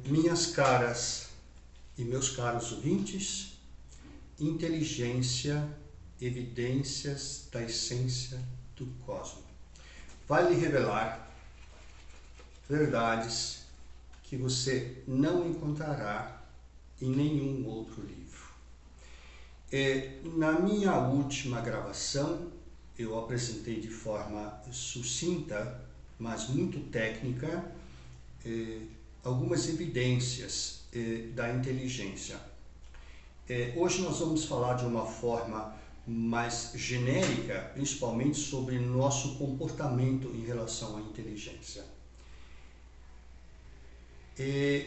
Minhas caras e meus caros ouvintes, inteligência, evidências da essência do cosmos. Vai lhe revelar verdades que você não encontrará em nenhum outro livro. Na minha última gravação, eu apresentei de forma sucinta, mas muito técnica, algumas evidências da inteligência. Hoje nós vamos falar de uma forma mais genérica, principalmente sobre nosso comportamento em relação à inteligência.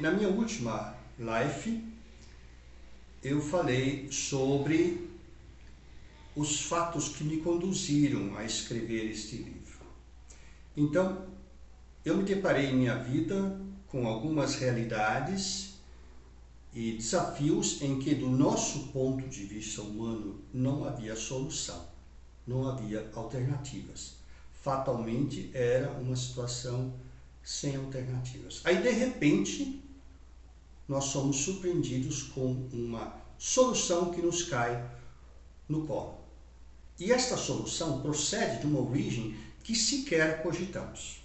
Na minha última live, eu falei sobre os fatos que me conduziram a escrever este livro. Então, eu me deparei em minha vida com algumas realidades e desafios em que, do nosso ponto de vista humano, não havia solução, não havia alternativas. Fatalmente, era uma situação sem alternativas. Aí, de repente, nós somos surpreendidos com uma solução que nos cai no colo. E esta solução procede de uma origem que sequer cogitamos.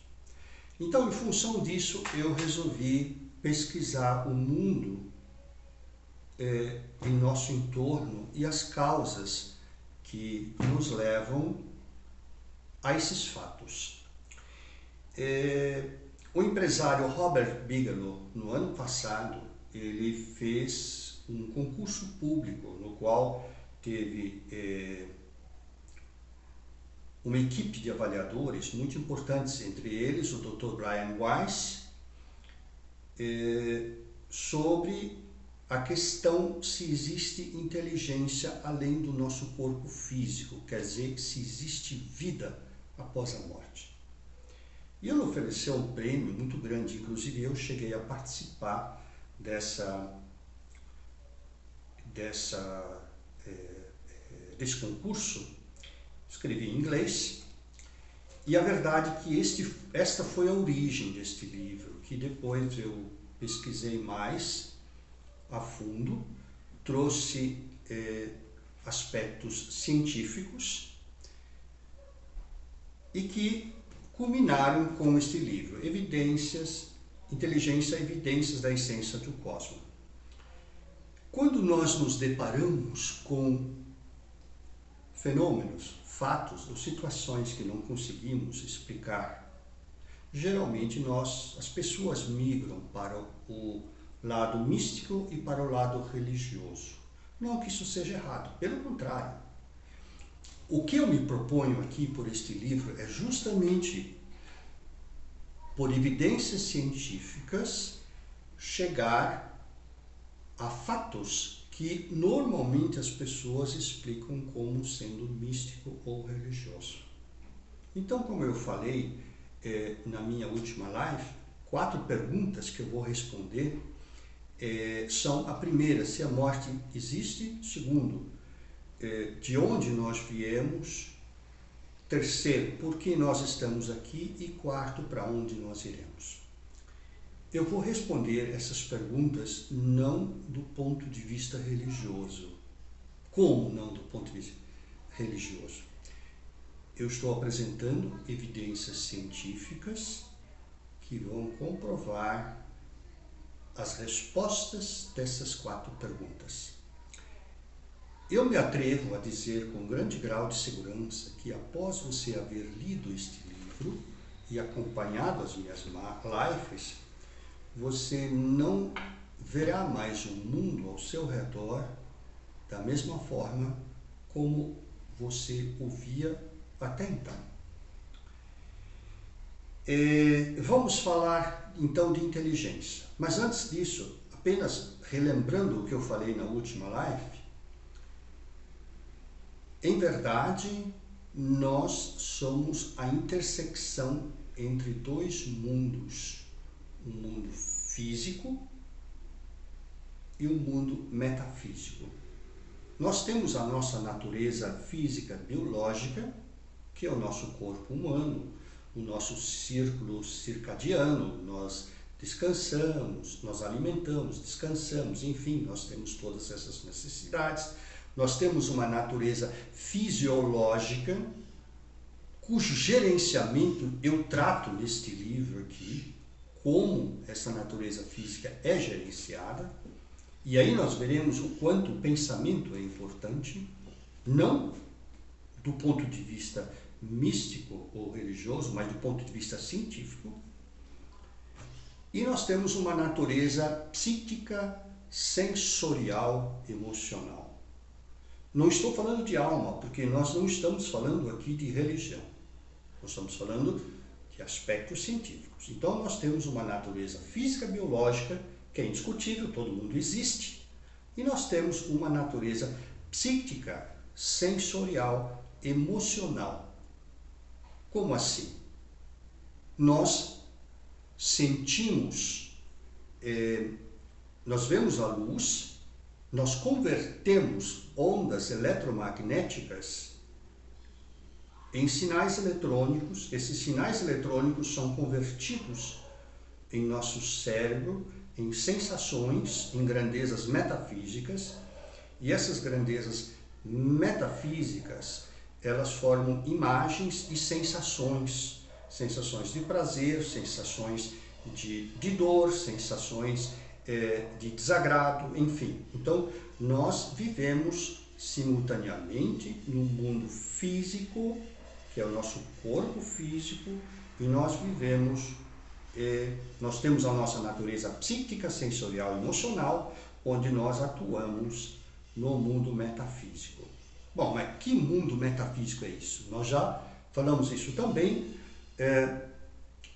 Então, em função disso, eu resolvi pesquisar o mundo em nosso entorno e as causas que nos levam a esses fatos. O empresário Robert Bigelow, no ano passado, ele fez um concurso público no qual teve uma equipe de avaliadores muito importantes, entre eles o Dr. Brian Weiss, sobre a questão se existe inteligência além do nosso corpo físico, quer dizer, se existe vida após a morte. E ele ofereceu um prêmio muito grande, inclusive eu cheguei a participar desse concurso, escrevi em inglês, e a verdade é que esta foi a origem deste livro, que depois eu pesquisei mais a fundo, trouxe aspectos científicos e que culminaram com este livro, Inteligência, Evidências da Essência do Cosmos. Quando nós nos deparamos com fenômenos, fatos ou situações que não conseguimos explicar, geralmente as pessoas migram para o lado místico e para o lado religioso. Não que isso seja errado, pelo contrário. O que eu me proponho aqui por este livro é justamente, por evidências científicas, chegar a fatos que normalmente as pessoas explicam como sendo místico ou religioso. Então, como eu falei na minha última live, 4 perguntas que eu vou responder são: a primeira, se a morte existe; segundo, de onde nós viemos; terceiro, por que nós estamos aqui; e quarto, para onde nós iremos. Eu vou responder essas perguntas não do ponto de vista religioso. Como não do ponto de vista religioso? Eu estou apresentando evidências científicas que vão comprovar as respostas dessas 4 perguntas. Eu me atrevo a dizer com grande grau de segurança que, após você haver lido este livro e acompanhado as minhas lives, você não verá mais o mundo ao seu redor da mesma forma como você o via até então. Vamos falar então de inteligência. Mas antes disso, apenas relembrando o que eu falei na última live, em verdade, nós somos a intersecção entre 2 mundos, o mundo físico e o mundo metafísico. Nós temos a nossa natureza física biológica, que é o nosso corpo humano, o nosso círculo circadiano. Nós descansamos, nós alimentamos, descansamos, enfim, nós temos todas essas necessidades. Nós temos uma natureza fisiológica, cujo gerenciamento eu trato neste livro aqui, como essa natureza física é gerenciada. E aí nós veremos o quanto o pensamento é importante, não do ponto de vista místico ou religioso, mas do ponto de vista científico. E nós temos uma natureza psíquica, sensorial, emocional. Não estou falando de alma, porque nós não estamos falando aqui de religião. Nós estamos falando de aspectos científicos. Então nós temos uma natureza física, biológica, que é indiscutível, todo mundo existe. E nós temos uma natureza psíquica, sensorial, emocional. Como assim? Nós sentimos, nós vemos a luz, nós convertemos ondas eletromagnéticas em sinais eletrônicos. Esses sinais eletrônicos são convertidos em nosso cérebro em sensações, em grandezas metafísicas, e essas grandezas metafísicas, elas formam imagens e sensações, sensações de prazer, sensações de dor, sensações de desagrado, enfim. Então, nós vivemos simultaneamente no mundo físico, que é o nosso corpo físico, e nós vivemos, nós temos a nossa natureza psíquica, sensorial e emocional, onde nós atuamos no mundo metafísico. Bom, mas que mundo metafísico é isso? Nós já falamos isso também.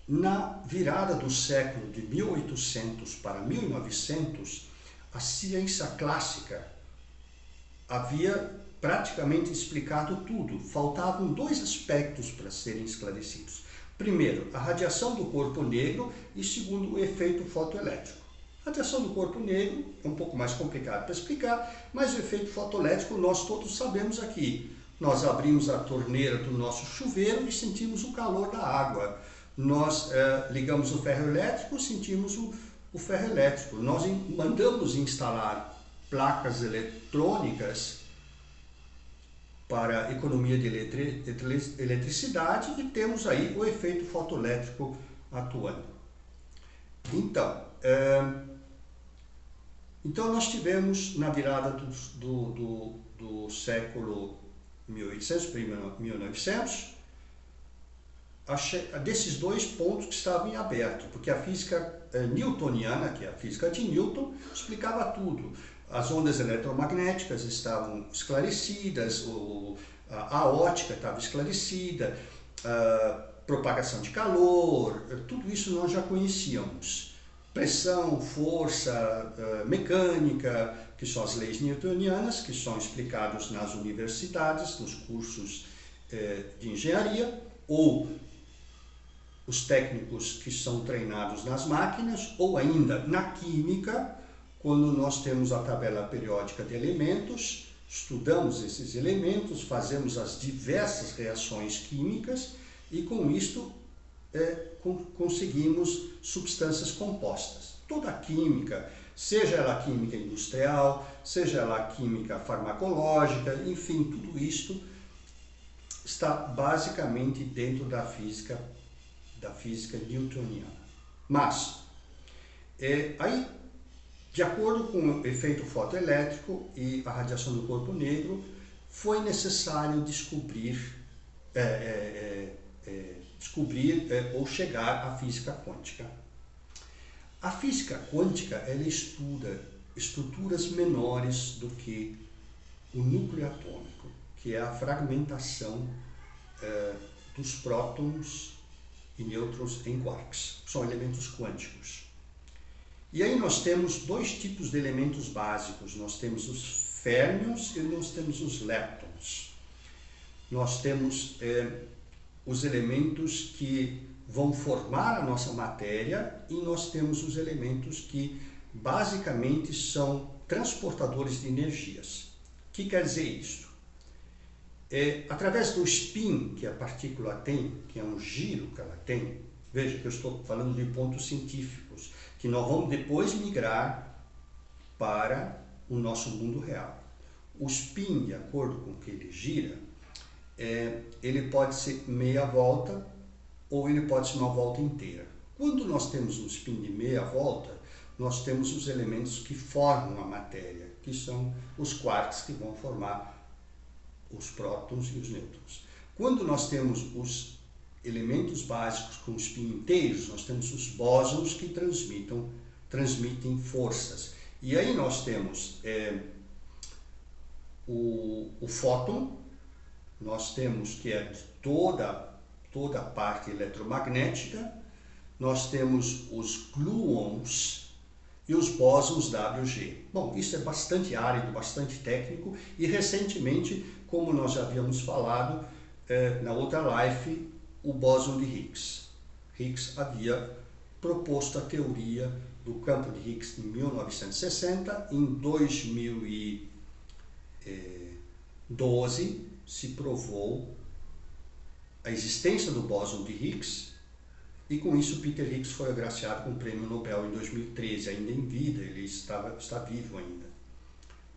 Na virada do século de 1800 para 1900, a ciência clássica havia praticamente explicado tudo. Faltavam dois aspectos para serem esclarecidos. Primeiro, a radiação do corpo negro e segundo, o efeito fotoelétrico. A radiação do corpo negro é um pouco mais complicado para explicar, mas o efeito fotoelétrico nós todos sabemos aqui. Nós abrimos a torneira do nosso chuveiro e sentimos o calor da água. Nós ligamos o ferro elétrico, sentimos o ferro elétrico. Nós mandamos instalar placas eletrônicas para economia de eletricidade e temos aí o efeito fotoelétrico atuando. Então nós tivemos na virada do século 1800 para 1900, desses dois pontos que estavam em aberto, porque a física newtoniana, que é a física de Newton, explicava tudo. As ondas eletromagnéticas estavam esclarecidas, a ótica estava esclarecida, a propagação de calor, tudo isso nós já conhecíamos. Pressão, força, mecânica, que são as leis newtonianas, que são explicados nas universidades, nos cursos de engenharia, ou os técnicos que são treinados nas máquinas, ou ainda na química, quando nós temos a tabela periódica de elementos, estudamos esses elementos, fazemos as diversas reações químicas e com isto conseguimos substâncias compostas. Toda a química, seja ela química industrial, seja ela química farmacológica, enfim, tudo isto está basicamente dentro da física newtoniana. Mas, aí, de acordo com o efeito fotoelétrico e a radiação do corpo negro, foi necessário descobrir ou chegar à física quântica. A física quântica, ela estuda estruturas menores do que o núcleo atômico, que é a fragmentação dos prótons e nêutrons em quarks, são elementos quânticos. E aí nós temos dois tipos de elementos básicos, nós temos os férmions e nós temos os leptons. Nós temos os elementos que vão formar a nossa matéria e nós temos os elementos que basicamente são transportadores de energias. O que quer dizer isso? Através do spin que a partícula tem, que é um giro que ela tem, veja que eu estou falando de pontos científicos, que nós vamos depois migrar para o nosso mundo real. O spin, de acordo com o que ele gira, ele pode ser meia volta ou ele pode ser uma volta inteira. Quando nós temos um spin de meia volta, nós temos os elementos que formam a matéria, que são os quarks que vão formar os prótons e os nêutrons. Quando nós temos os elementos básicos com spin inteiros, nós temos os bósons que transmitem forças. E aí nós temos o fóton, nós temos que é toda a parte eletromagnética, nós temos os gluons e os bósons WG. Bom, isso é bastante árido, bastante técnico, e recentemente, como nós já havíamos falado na outra live, o bóson de Higgs. Higgs havia proposto a teoria do campo de Higgs em 1960, em 2012 se provou a existência do bóson de Higgs, e com isso Peter Higgs foi agraciado com o Prêmio Nobel em 2013, ainda em vida, ele está vivo ainda.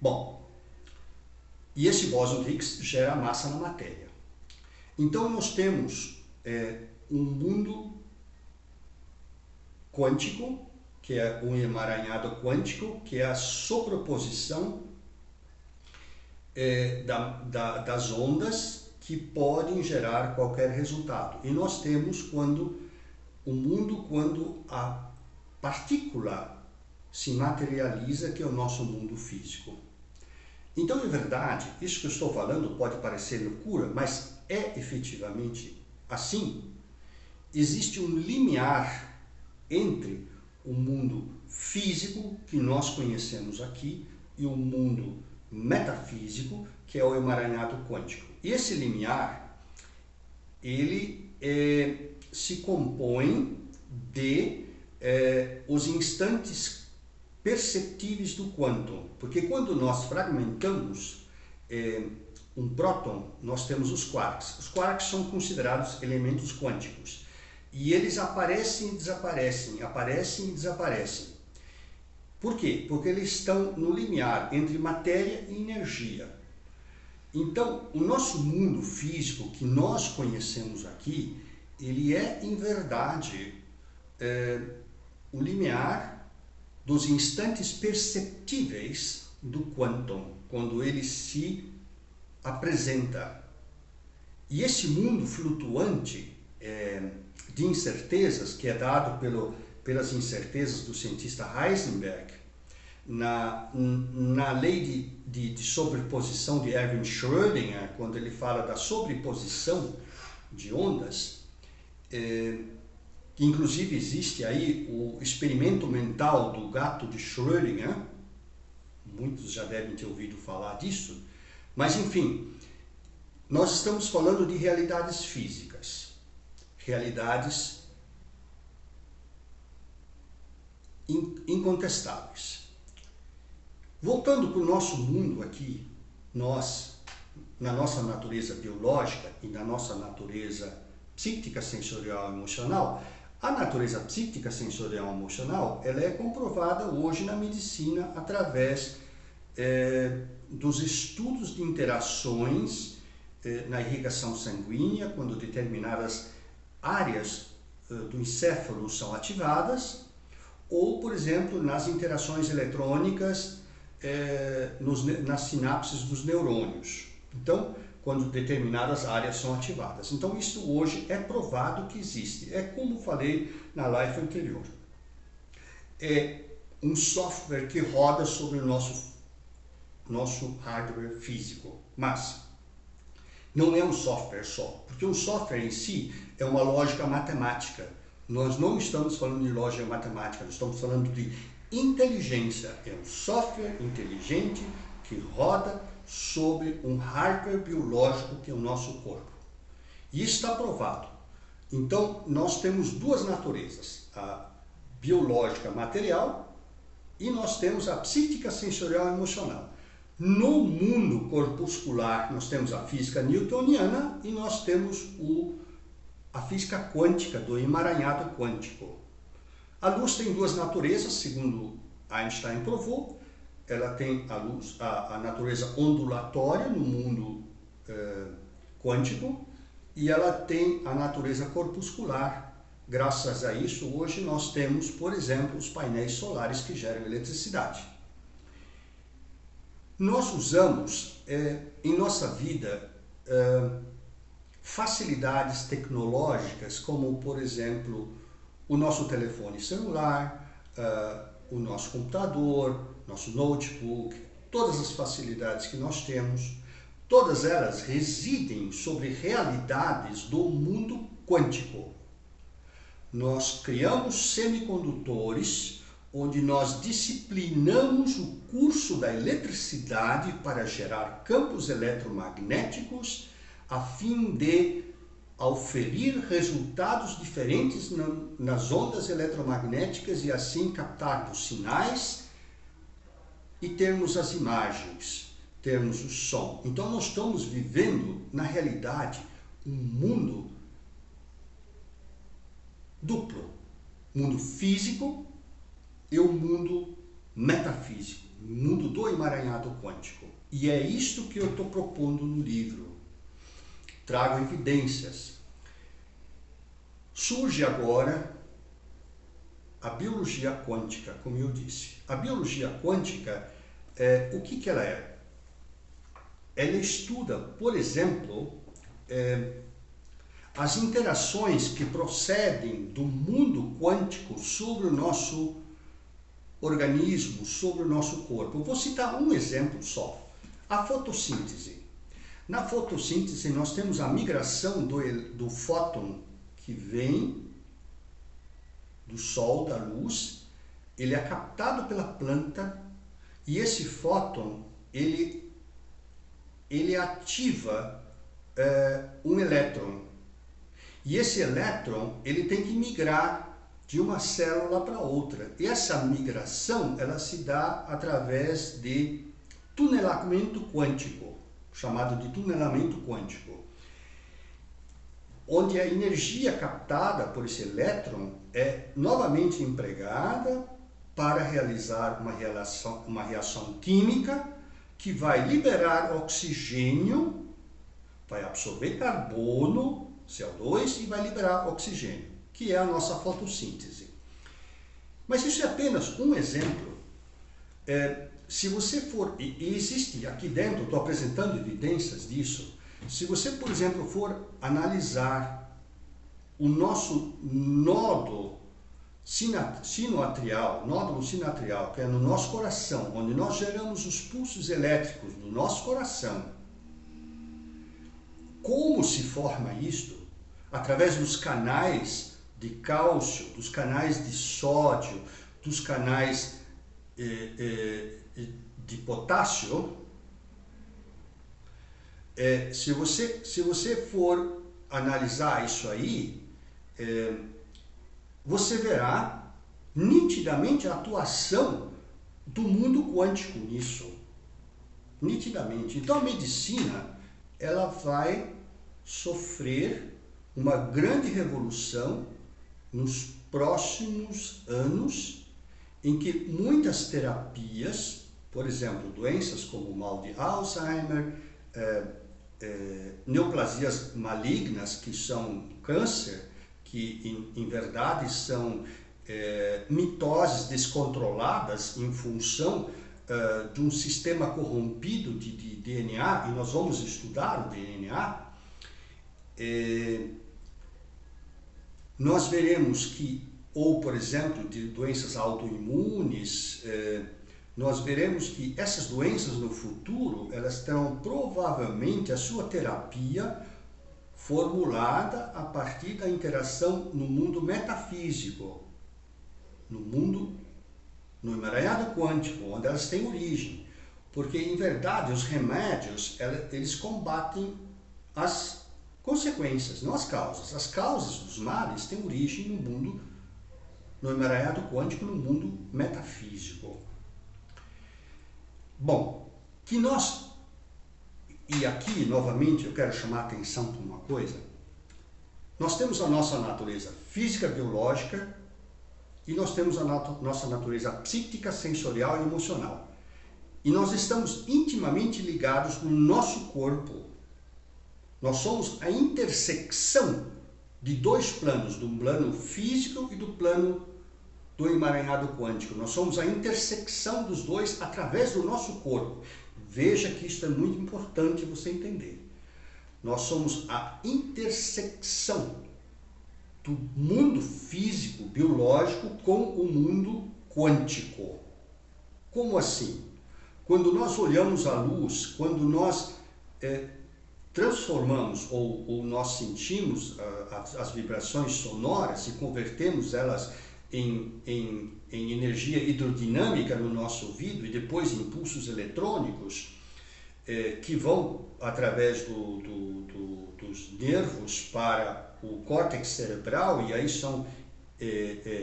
Bom, e esse bóson de Higgs gera massa na matéria. Então nós temos um mundo quântico, que é um emaranhado quântico, que é a sobreposição das ondas que podem gerar qualquer resultado. E nós temos quando a partícula se materializa, que é o nosso mundo físico. Então, em verdade, isso que eu estou falando pode parecer loucura, mas é efetivamente assim. Existe um limiar entre o mundo físico que nós conhecemos aqui e o mundo metafísico, que é o emaranhado quântico. E esse limiar, ele se compõe de os instantes perceptíveis do quantum, porque quando nós fragmentamos um próton, nós temos os quarks. Os quarks são considerados elementos quânticos e eles aparecem e desaparecem, aparecem e desaparecem. Por quê? Porque eles estão no limiar entre matéria e energia. Então, o nosso mundo físico que nós conhecemos aqui, ele é, em verdade, o limiar dos instantes perceptíveis do quantum, quando ele se apresenta. E esse mundo flutuante de incertezas, que é dado pelas incertezas do cientista Heisenberg, na lei de sobreposição de Erwin Schrödinger, quando ele fala da sobreposição de ondas, que inclusive existe aí o experimento mental do gato de Schrödinger, muitos já devem ter ouvido falar disso, mas enfim, nós estamos falando de realidades físicas, realidades incontestáveis. Voltando para o nosso mundo aqui, nós, na nossa natureza biológica e na nossa natureza psíquica, sensorial e emocional, a natureza psíquica, sensorial e emocional, ela é comprovada hoje na medicina através dos estudos de interações na irrigação sanguínea, quando determinadas áreas do encéfalo são ativadas, ou, por exemplo, nas interações eletrônicas nas sinapses dos neurônios. Então, quando determinadas áreas são ativadas. Então, isso hoje é provado que existe. É como falei na live anterior. É um software que roda sobre o nosso hardware físico. Mas não é um software só, porque o software em si é uma lógica matemática. Nós não estamos falando de lógica matemática, nós estamos falando de inteligência. É um software inteligente que roda sobre um hardware biológico que é o nosso corpo. E isso está provado. Então, nós temos duas naturezas, a biológica material e nós temos a psíquica sensorial e emocional. No mundo corpuscular, nós temos a física newtoniana e nós temos a física quântica, do emaranhado quântico. A luz tem duas naturezas, segundo Einstein provou. Ela tem a natureza ondulatória no mundo quântico e ela tem a natureza corpuscular. Graças a isso, hoje nós temos, por exemplo, os painéis solares que geram eletricidade. Nós usamos em nossa vida facilidades tecnológicas, como, por exemplo, o nosso telefone celular, o nosso computador, nosso notebook, todas as facilidades que nós temos, todas elas residem sobre realidades do mundo quântico. Nós criamos semicondutores onde nós disciplinamos o curso da eletricidade para gerar campos eletromagnéticos a fim de auferir resultados diferentes nas ondas eletromagnéticas e assim captarmos sinais e termos as imagens, termos o som. Então nós estamos vivendo, na realidade, um mundo duplo. Mundo físico e o mundo metafísico, o mundo do emaranhado quântico. E é isto que eu estou propondo no livro. Trago evidências. Surge agora a biologia quântica, como eu disse. A biologia quântica, o que ela é? Ela estuda, por exemplo, as interações que procedem do mundo quântico sobre o nosso organismo, sobre o nosso corpo. Eu vou citar um exemplo só, a fotossíntese. Na fotossíntese nós temos a migração do fóton que vem do sol, da luz, ele é captado pela planta e esse fóton, ele ativa um elétron. E esse elétron, ele tem que migrar de uma célula para outra. E essa migração, ela se dá através de tunelamento quântico, chamado de tunelamento quântico, onde a energia captada por esse elétron é novamente empregada para realizar uma reação química que vai liberar oxigênio, vai absorver carbono, CO2, e vai liberar oxigênio, que é a nossa fotossíntese. Mas isso é apenas um exemplo. Se você for, e existe aqui dentro, estou apresentando evidências disso, se você, por exemplo, for analisar o nosso nódulo sinoatrial, que é no nosso coração, onde nós geramos os pulsos elétricos do nosso coração, como se forma isto? Através dos canais de cálcio, dos canais de sódio, dos canais de potássio. Se você for analisar isso aí, você verá nitidamente a atuação do mundo quântico nisso. Nitidamente. Então a medicina, ela vai sofrer uma grande revolução nos próximos anos, em que muitas terapias, por exemplo, doenças como o mal de Alzheimer, neoplasias malignas, que são câncer, que em verdade são mitoses descontroladas em função de um sistema corrompido de DNA, e nós vamos estudar o DNA, nós veremos que, ou por exemplo, de doenças autoimunes, nós veremos que essas doenças no futuro, elas terão provavelmente a sua terapia formulada a partir da interação no mundo metafísico, no emaranhado quântico, onde elas têm origem. Porque, em verdade, os remédios, eles combatem as consequências, não as causas. As causas dos males têm origem no emaranhado quântico, no mundo metafísico. Bom, e aqui, novamente, eu quero chamar a atenção para uma coisa. Nós temos a nossa natureza física, biológica, e nós temos a nossa natureza psíquica, sensorial e emocional. E nós estamos intimamente ligados no nosso corpo. Nós somos a intersecção de dois planos, do plano físico e do plano do emaranhado quântico. Nós somos a intersecção dos dois através do nosso corpo. Veja que isso é muito importante você entender. Nós somos a intersecção do mundo físico, biológico, com o mundo quântico. Como assim? Quando nós olhamos a luz, quando nós transformamos ou nós sentimos as vibrações sonoras e convertemos elas em energia hidrodinâmica no nosso ouvido e depois em impulsos eletrônicos que vão através dos nervos para o córtex cerebral e aí são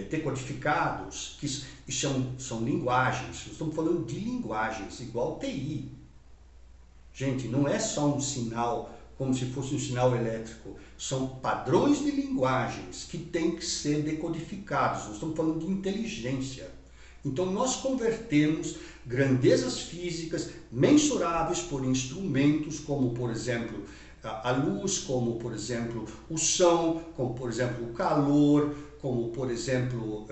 decodificados, que são linguagens. Estamos falando de linguagens, igual TI. Gente, não é só um sinal como se fosse um sinal elétrico. São padrões de linguagens que têm que ser decodificados. Nós estamos falando de inteligência. Então nós convertemos grandezas físicas mensuráveis por instrumentos como, por exemplo, a luz, como, por exemplo, o som, como, por exemplo, o calor, como, por exemplo,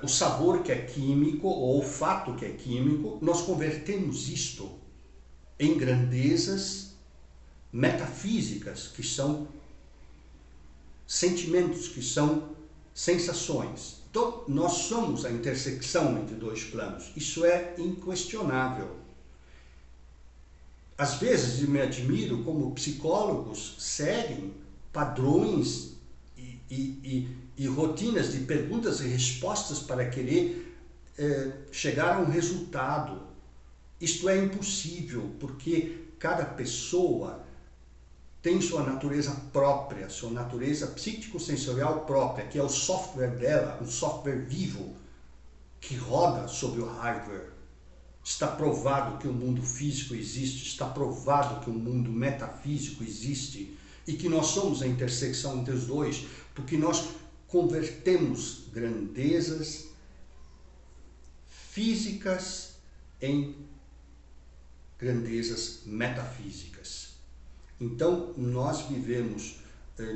o sabor que é químico, ou o olfato que é químico. Nós convertemos isto em grandezas metafísicas, que são sentimentos, que são sensações. Então, nós somos a intersecção entre dois planos. Isso é inquestionável. Às vezes, eu me admiro como psicólogos seguem padrões e rotinas de perguntas e respostas para querer chegar a um resultado. Isto é impossível, porque cada pessoa tem sua natureza própria, sua natureza psíquico-sensorial própria, que é o software dela, um software vivo, que roda sobre o hardware. Está provado que o mundo físico existe, está provado que o mundo metafísico existe e que nós somos a intersecção entre os dois, porque nós convertemos grandezas físicas em grandezas metafísicas. Então, nós vivemos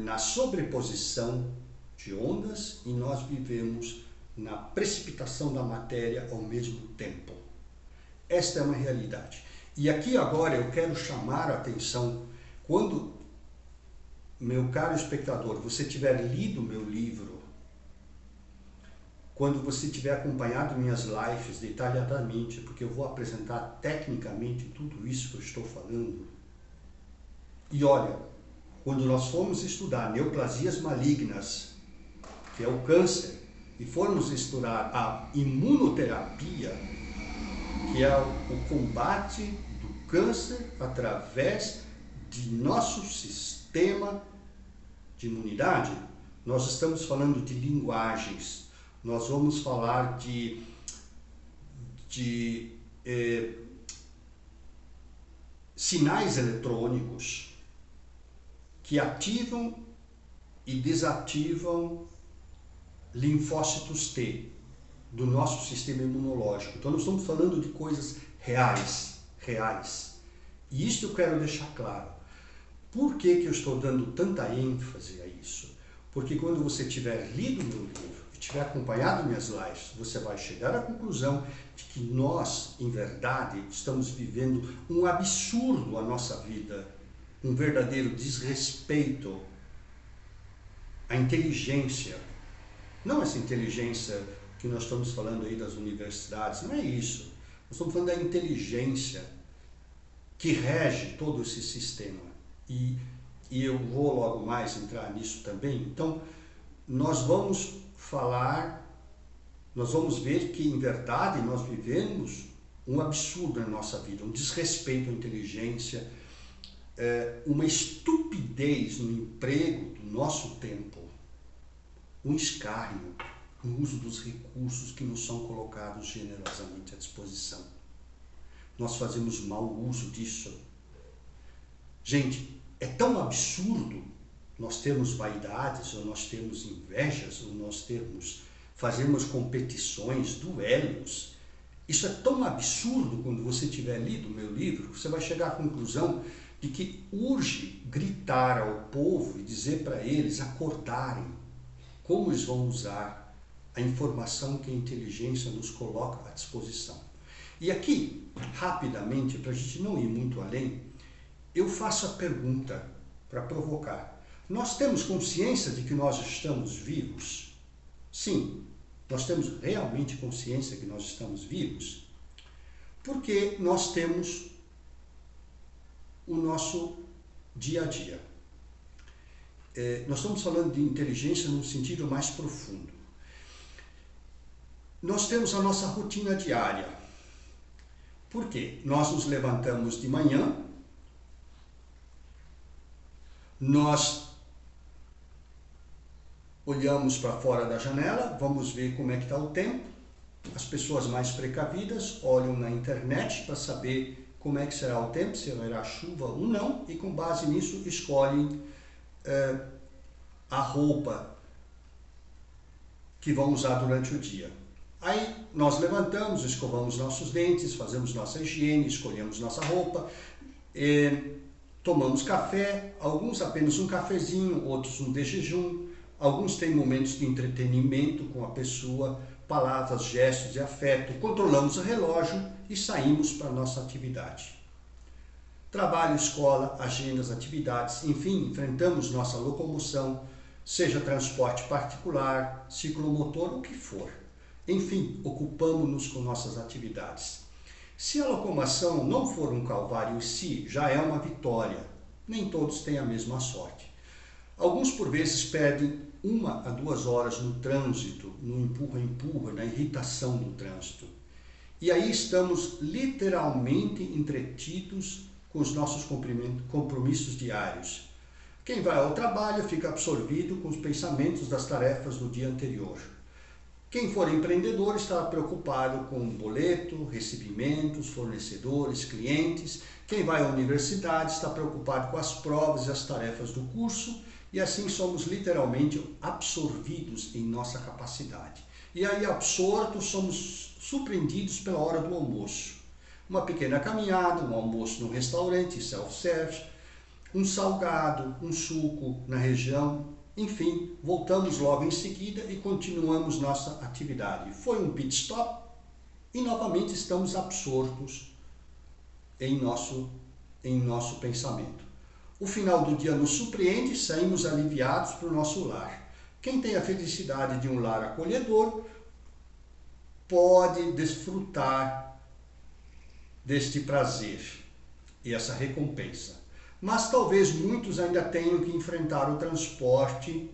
na sobreposição de ondas e nós vivemos na precipitação da matéria ao mesmo tempo. Esta é uma realidade. E aqui agora eu quero chamar a atenção, quando, meu caro espectador, você tiver lido meu livro, quando você tiver acompanhado minhas lives detalhadamente, porque eu vou apresentar tecnicamente tudo isso que eu estou falando. E olha, quando nós formos estudar neoplasias malignas, que é o câncer, e formos estudar a imunoterapia, que é o combate do câncer através de nosso sistema de imunidade, nós estamos falando de linguagens. Nós vamos falar de sinais eletrônicos que ativam e desativam linfócitos T do nosso sistema imunológico. Então nós estamos falando de coisas reais. E isso eu quero deixar claro. Por que eu estou dando tanta ênfase a isso? Porque quando você tiver lido meu livro, tiver acompanhado minhas lives, você vai chegar à conclusão de que nós, em verdade, estamos vivendo um absurdo à nossa vida, um verdadeiro desrespeito à inteligência. Não essa inteligência que nós estamos falando aí das universidades, não é isso. Nós estamos falando da inteligência que rege todo esse sistema. E eu vou logo mais entrar nisso também. Então, nós vamos ver que, em verdade, nós vivemos um absurdo na nossa vida, um desrespeito à inteligência, uma estupidez no emprego do nosso tempo, um escárnio no uso dos recursos que nos são colocados generosamente à disposição. Nós fazemos mau uso disso. Gente, é tão absurdo nós termos vaidades, ou nós termos invejas, ou nós termos fazermos competições, duelos. Isso é tão absurdo quando você tiver lido o meu livro, você vai chegar à conclusão de que urge gritar ao povo e dizer para eles acordarem como eles vão usar a informação que a inteligência nos coloca à disposição. E aqui, rapidamente, para a gente não ir muito além, eu faço a pergunta para provocar. Nós temos consciência de que nós estamos vivos? Sim, nós temos realmente consciência que nós estamos vivos? Porque nós temos o nosso dia a dia. Nós estamos falando de inteligência no sentido mais profundo. Nós temos a nossa rotina diária. Por quê? Nós nos levantamos de manhã, nós olhamos para fora da janela, vamos ver como é que está o tempo. As pessoas mais precavidas olham na internet para saber como é que será o tempo, se haverá chuva ou não, e com base nisso escolhem a roupa que vão usar durante o dia. Aí nós levantamos, escovamos nossos dentes, fazemos nossa higiene, escolhemos nossa roupa, tomamos café, alguns apenas um cafezinho, outros um de jejum, alguns têm momentos de entretenimento com a pessoa, palavras, gestos de afeto, controlamos o relógio e saímos para a nossa atividade. Trabalho, escola, agendas, atividades, enfim, enfrentamos nossa locomoção, seja transporte particular, ciclomotor, o que for. Enfim, ocupamos-nos com nossas atividades. Se a locomoção não for um calvário em si, já é uma vitória. Nem todos têm a mesma sorte. Alguns, por vezes, perdem 1 a 2 horas no trânsito, no empurra-empurra, na irritação do trânsito. E aí estamos literalmente entretidos com os nossos compromissos diários. Quem vai ao trabalho fica absorvido com os pensamentos das tarefas do dia anterior. Quem for empreendedor está preocupado com boleto, recebimentos, fornecedores, clientes. Quem vai à universidade está preocupado com as provas e as tarefas do curso. E assim somos literalmente absorvidos em nossa capacidade. E aí, absortos, somos surpreendidos pela hora do almoço. Uma pequena caminhada, um almoço no restaurante, self-service, um salgado, um suco na região. Enfim, voltamos logo em seguida e continuamos nossa atividade. Foi um pit stop e novamente estamos absortos em nosso pensamento. O final do dia nos surpreende, saímos aliviados para o nosso lar. Quem tem a felicidade de um lar acolhedor pode desfrutar deste prazer e essa recompensa. Mas talvez muitos ainda tenham que enfrentar o transporte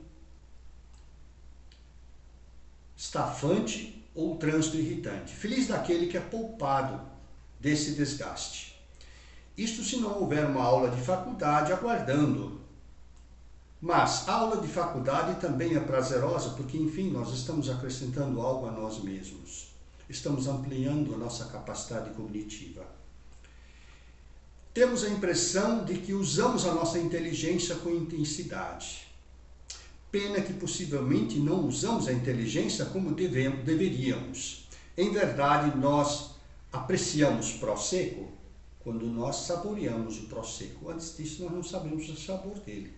estafante ou o trânsito irritante. Feliz daquele que é poupado desse desgaste. Isto se não houver uma aula de faculdade aguardando. Mas a aula de faculdade também é prazerosa porque, enfim, nós estamos acrescentando algo a nós mesmos. Estamos ampliando a nossa capacidade cognitiva. Temos a impressão de que usamos a nossa inteligência com intensidade. Pena que possivelmente não usamos a inteligência como deveríamos. Em verdade, nós apreciamos Prosecco quando nós saboreamos o Prosecco. Antes disso, nós não sabemos o sabor dele.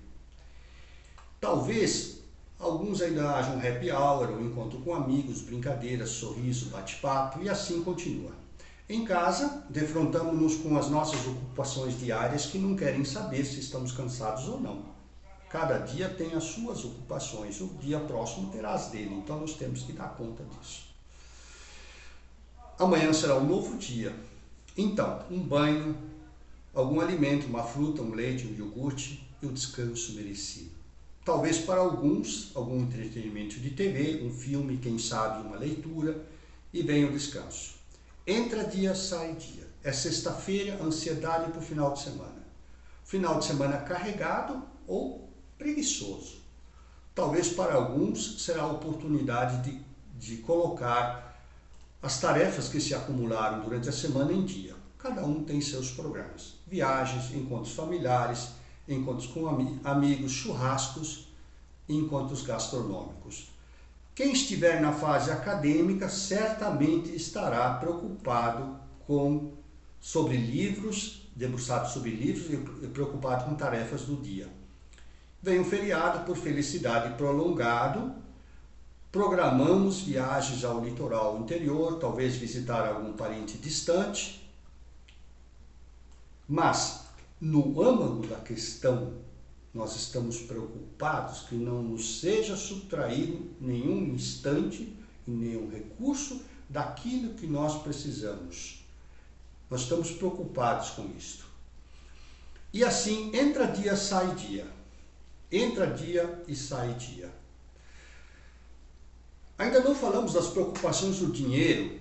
Talvez alguns ainda hajam happy hour, ou encontro com amigos, brincadeiras, sorriso, bate-papo e assim continua. Em casa, defrontamos-nos com as nossas ocupações diárias que não querem saber se estamos cansados ou não. Cada dia tem as suas ocupações, o dia próximo terá as dele, então nós temos que dar conta disso. Amanhã será um novo dia. Então, um banho, algum alimento, uma fruta, um leite, um iogurte e o descanso merecido. Talvez para alguns, algum entretenimento de TV, um filme, quem sabe uma leitura, e vem o descanso. Entra dia, sai dia. É sexta-feira, ansiedade para o final de semana. Final de semana carregado ou preguiçoso. Talvez para alguns será a oportunidade de colocar as tarefas que se acumularam durante a semana em dia. Cada um tem seus programas. Viagens, encontros familiares, encontros com amigos, churrascos e encontros gastronômicos. Quem estiver na fase acadêmica certamente estará preocupado sobre livros, debruçado sobre livros e preocupado com tarefas do dia. Vem um feriado por felicidade prolongado, programamos viagens ao litoral interior, talvez visitar algum parente distante, mas no âmago da questão nós estamos preocupados que não nos seja subtraído nenhum instante e nenhum recurso daquilo que nós precisamos. Nós estamos preocupados com isto. E assim, entra dia, sai dia. Entra dia e sai dia. Ainda não falamos das preocupações do dinheiro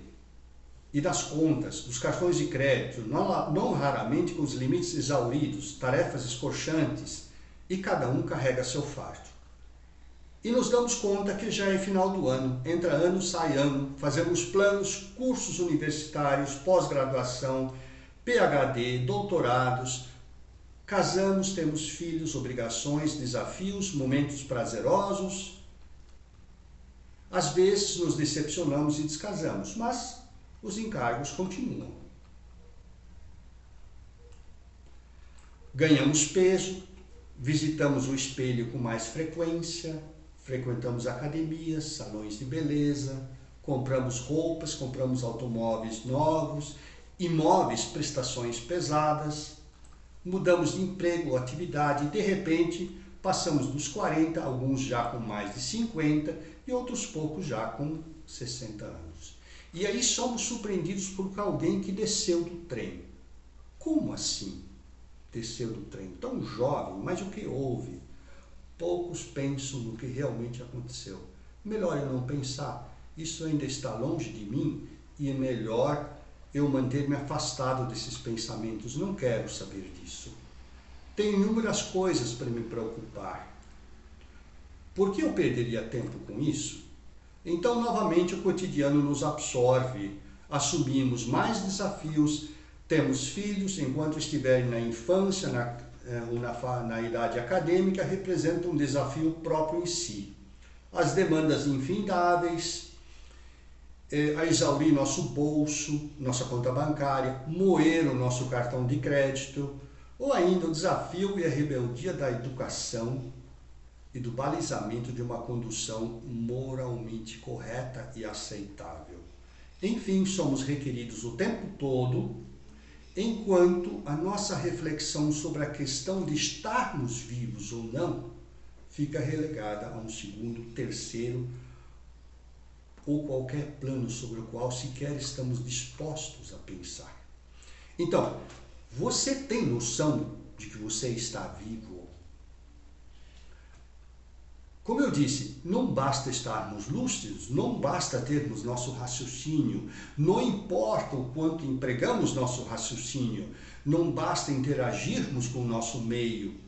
e das contas, dos cartões de crédito, não raramente com os limites exauridos, tarefas escorchantes, e cada um carrega seu fardo. E nos damos conta que já é final do ano, entra ano, sai ano, fazemos planos, cursos universitários, pós-graduação, PhD, doutorados, casamos, temos filhos, obrigações, desafios, momentos prazerosos. Às vezes nos decepcionamos e descasamos, mas os encargos continuam. Ganhamos peso, visitamos o espelho com mais frequência, frequentamos academias, salões de beleza, compramos roupas, compramos automóveis novos, imóveis, prestações pesadas, mudamos de emprego ou atividade e, de repente, passamos dos 40, alguns já com mais de 50 e outros poucos já com 60 anos. E aí somos surpreendidos por alguém que desceu do trem. Como assim? Desceu do trem, tão jovem, mas o que houve? Poucos pensam no que realmente aconteceu. Melhor eu não pensar, isso ainda está longe de mim e é melhor eu manter-me afastado desses pensamentos, não quero saber disso. Tenho inúmeras coisas para me preocupar. Por que eu perderia tempo com isso? Então, novamente, o cotidiano nos absorve, assumimos mais desafios, temos filhos, enquanto estiverem na infância, na idade acadêmica, representa um desafio próprio em si. As demandas infindáveis, a exaurir nosso bolso, nossa conta bancária, moer o nosso cartão de crédito, ou ainda o desafio e a rebeldia da educação e do balizamento de uma condução moralmente correta e aceitável. Enfim, somos requeridos o tempo todo, enquanto a nossa reflexão sobre a questão de estarmos vivos ou não fica relegada a um segundo, terceiro ou qualquer plano sobre o qual sequer estamos dispostos a pensar. Então, você tem noção de que você está vivo? Como eu disse, não basta estarmos lúcidos, não basta termos nosso raciocínio, não importa o quanto empregamos nosso raciocínio, não basta interagirmos com o nosso meio,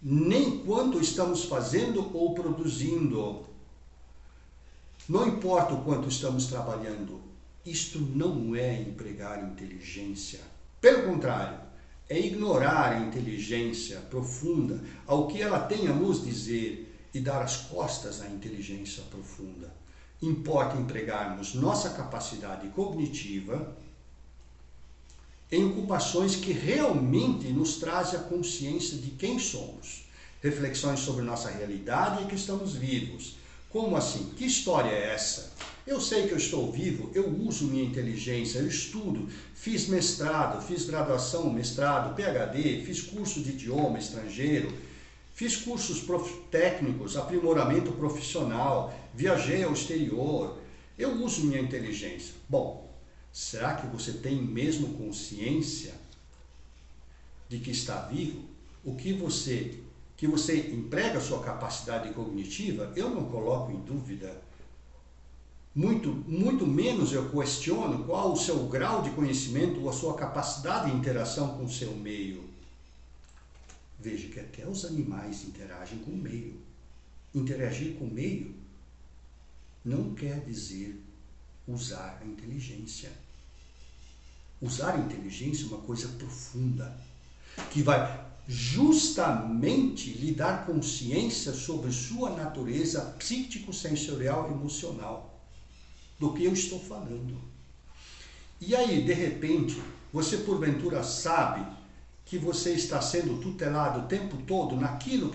nem quanto estamos fazendo ou produzindo. Não importa o quanto estamos trabalhando, isto não é empregar inteligência. Pelo contrário, é ignorar a inteligência profunda, ao que ela tem a nos dizer, e dar as costas à inteligência profunda. Importa empregarmos nossa capacidade cognitiva em ocupações que realmente nos trazem a consciência de quem somos, reflexões sobre nossa realidade e que estamos vivos. Como assim? Que história é essa? Eu sei que eu estou vivo, eu uso minha inteligência, eu estudo, fiz mestrado, fiz graduação, mestrado, PhD, fiz curso de idioma estrangeiro, fiz cursos técnicos, aprimoramento profissional, viajei ao exterior, eu uso minha inteligência. Bom, será que você tem mesmo consciência de que está vivo? Que você emprega a sua capacidade cognitiva? Eu não coloco em dúvida. Muito menos eu questiono qual o seu grau de conhecimento ou a sua capacidade de interação com o seu meio. Veja que até os animais interagem com o meio. Interagir com o meio não quer dizer usar a inteligência. Usar a inteligência é uma coisa profunda, que vai justamente lhe dar consciência sobre sua natureza psíquico-sensorial e emocional, do que eu estou falando. E aí, de repente, você porventura sabe que você está sendo tutelado o tempo todo naquilo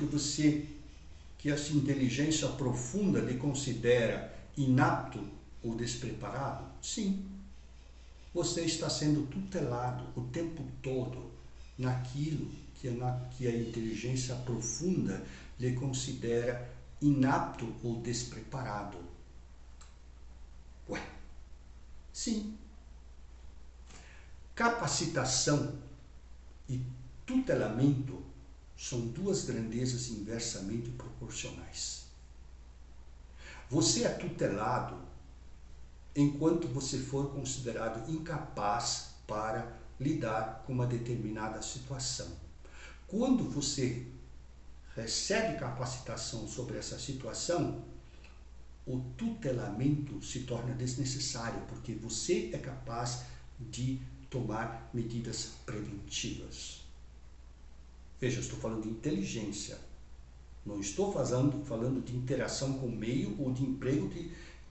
que essa inteligência profunda lhe considera inapto ou despreparado? Sim, você está sendo tutelado o tempo todo naquilo que a inteligência profunda lhe considera inapto ou despreparado. Ué, sim. Capacitação e tutelamento são duas grandezas inversamente proporcionais. Você é tutelado enquanto você for considerado incapaz para lidar com uma determinada situação. Quando você recebe capacitação sobre essa situação, o tutelamento se torna desnecessário, porque você é capaz de tomar medidas preventivas. Veja, eu estou falando de inteligência. Não estou falando de interação com o meio ou de emprego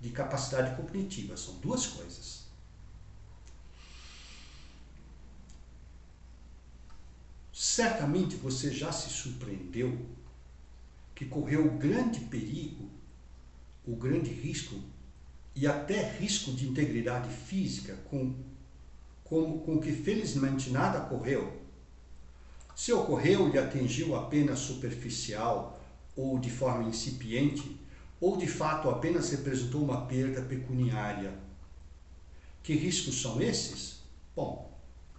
de capacidade cognitiva. São duas coisas. Certamente você já se surpreendeu que correu o grande perigo, o grande risco e até risco de integridade física com que felizmente nada ocorreu. Se ocorreu, lhe atingiu apenas superficial ou de forma incipiente, ou de fato apenas representou uma perda pecuniária. Que riscos são esses? Bom,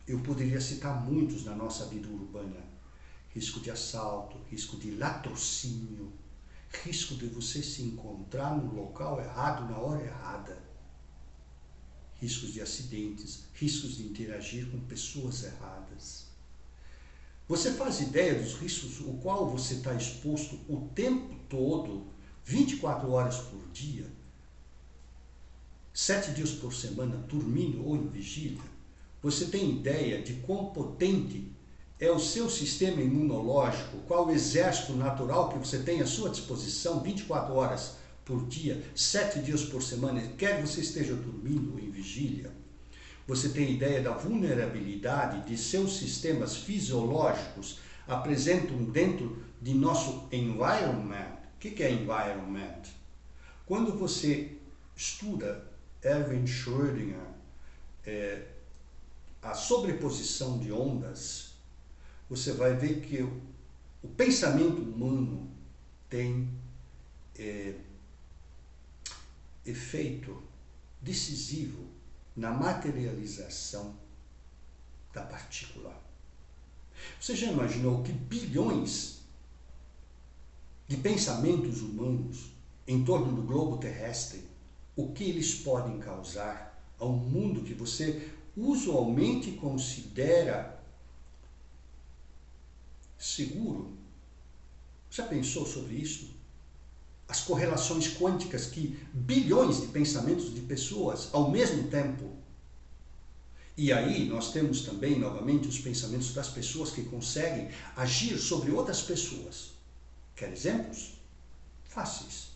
eu poderia citar muitos na nossa vida urbana. Risco de assalto, risco de latrocínio, risco de você se encontrar no local errado na hora errada, riscos de acidentes, riscos de interagir com pessoas erradas. Você faz ideia dos riscos ao qual você está exposto o tempo todo, 24 horas por dia, 7 dias por semana, dormindo ou em vigília? Você tem ideia de quão potente é o seu sistema imunológico, qual o exército natural que você tem à sua disposição 24 horas por dia, 7 dias por semana, quer você esteja dormindo ou em vigília? Você tem ideia da vulnerabilidade de seus sistemas fisiológicos apresentam dentro de nosso environment? O que é environment? Quando você estuda Erwin Schrödinger, a sobreposição de ondas, você vai ver que o pensamento humano tem efeito decisivo na materialização da partícula. Você já imaginou que bilhões de pensamentos humanos em torno do globo terrestre, o que eles podem causar ao mundo que você usualmente considera seguro? Já pensou sobre isso? As correlações quânticas que bilhões de pensamentos de pessoas ao mesmo tempo. E aí nós temos também, novamente, os pensamentos das pessoas que conseguem agir sobre outras pessoas. Quer exemplos? Fáceis.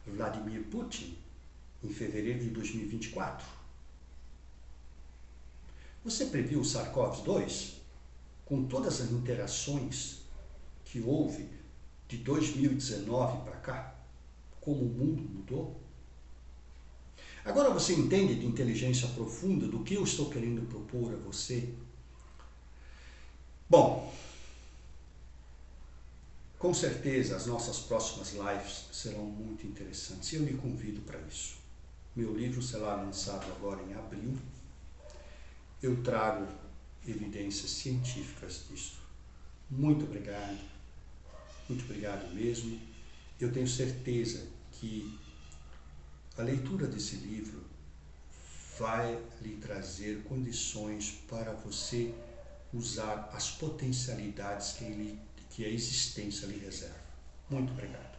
Vladimir Putin, em fevereiro de 2024. Você previu o SARS-CoV-2? Com todas as interações que houve de 2019 para cá, como o mundo mudou? Agora você entende de inteligência profunda do que eu estou querendo propor a você? Bom, com certeza as nossas próximas lives serão muito interessantes e eu lhe convido para isso. Meu livro será lançado agora em abril. Eu trago evidências científicas disso. Muito obrigado mesmo. Eu tenho certeza que a leitura desse livro vai lhe trazer condições para você usar as potencialidades que a existência lhe reserva. Muito obrigado.